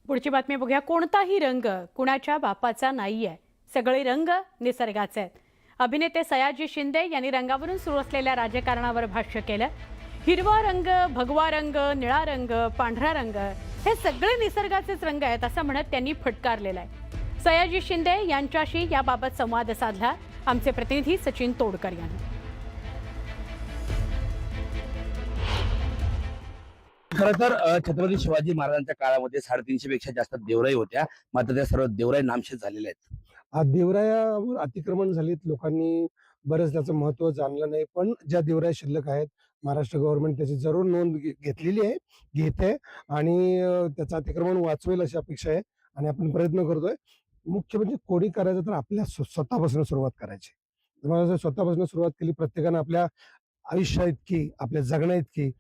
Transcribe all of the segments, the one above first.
पुढची बातमी बघूया. कोणताही रंग कुणाच्या बापाचा नाहीये, सगळे रंग निसर्गाचे आहेत. अभिनेते सयाजी शिंदे यांनी रंगावरून सुरू असलेल्या राजकारणावर भाष्य केलं. हिरवा रंग, भगवा रंग, निळा रंग, पांढरा रंग हे सगळे निसर्गाचेच रंग आहेत असं म्हणत त्यांनी फटकारलेलं आहे. सयाजी शिंदे यांच्याशी याबाबत संवाद साधला आमचे प्रतिनिधी सचिन तोडकर यांनी. खरं तर छत्रपती शिवाजी महाराजांच्या काळामध्ये 350 पेक्षा जास्त देवराई होत्या. मात्र त्या सर्व देवराई नामशेष झालेल्या आहेत. देवरायावर अतिक्रमण झालीत. लोकांनी बरंच त्याचं महत्त्व जाणलं नाही. पण ज्या देवराया शिल्लक आहेत, महाराष्ट्र गव्हर्नमेंट त्याची जरूर नोंद घेतलेली आहे, घेते आणि त्याचं अतिक्रमण वाचवेल अशी अपेक्षा आहे आणि आपण प्रयत्न करतोय. मुख्य म्हणजे कोणी करायचं तर आपल्या स्वतःपासून सुरुवात करायची. तुम्हाला जर स्वतःपासून सुरुवात केली, प्रत्येकानं आपल्या आयुष्या इतकी, आपल्या जगण्या इतकी,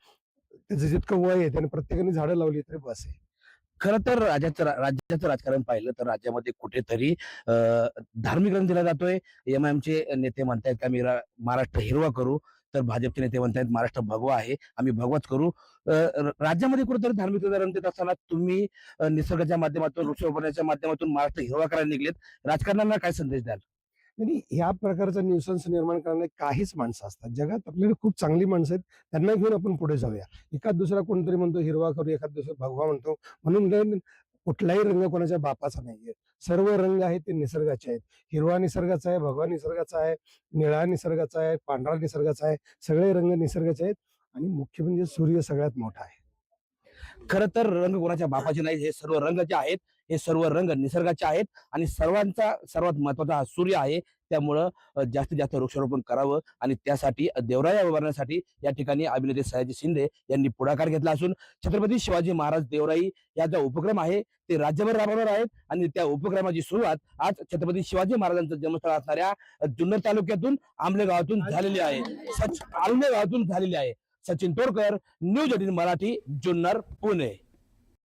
त्याचं जितकं वय आहे त्याने प्रत्येकाने झाडं लावली तरी बस आहे. खरं तर राज्याचं राजकारण पाहिलं तर राज्यामध्ये कुठेतरी धार्मिक रंग दिला जातोय. एमआयएमचे नेते म्हणतायत की आम्ही महाराष्ट्र हिरवा करू, तर भाजपचे नेते म्हणतायत महाराष्ट्र भगवा आहे, आम्ही भगवाच करू. राज्यामध्ये कुठेतरी धार्मिक रंग देत असताना तुम्ही निसर्गाच्या माध्यमातून, वृक्षारोपणाच्या माध्यमातून महाराष्ट्र हिरवा करायला निघलेत. राजकारण्यांना काय संदेश द्याल? आणि ह्या प्रकारचा न्यूसन्स निर्माण करणारे काहीच माणसं असतात जगात. आपल्याला खूप चांगली माणसं आहेत, त्यांना घेऊन आपण पुढे जाऊया. एखाद दुसरा कोणतरी म्हणतो हिरवा करू, एखाद दुसरा भगवा म्हणतो. म्हणून कुठलाही रंग कोणाच्या बापाचा नाहीये. सर्व रंग आहेत ते निसर्गाचे आहेत. हिरवा निसर्गाचा आहे, भगवा निसर्गाचा आहे, निळा निसर्गाचा आहे, पांढरा निसर्गाचा आहे. सगळे रंग निसर्गाचे आहेत आणि मुख्य म्हणजे सूर्य सगळ्यात मोठा आहे. खरं तर रंग कोणाच्या बापाचे नाही. हे सर्व रंग जे आहेत, हे सर्व रंग निसर्गाचे आहेत आणि सर्वांचा सर्वात महत्वाचा हा सूर्य आहे. त्यामुळं जास्तीत जास्त वृक्षारोपण करावं आणि त्यासाठी देवराया उभारण्यासाठी या ठिकाणी अभिनेते सयाजी शिंदे यांनी पुढाकार घेतला असून छत्रपती शिवाजी महाराज देवराई या जो उपक्रम आहे ते राज्यभर राबवणार आहेत आणि त्या उपक्रमाची सुरुवात आज छत्रपती शिवाजी महाराजांचं जन्मस्थळ असणाऱ्या जुन्नर तालुक्यातून आंबले गावातून झालेली आहे. आंबले गावातून झालेली आहे. सचिन तोडकर, न्यूज 18 मराठी, जुन्नर, पुणे.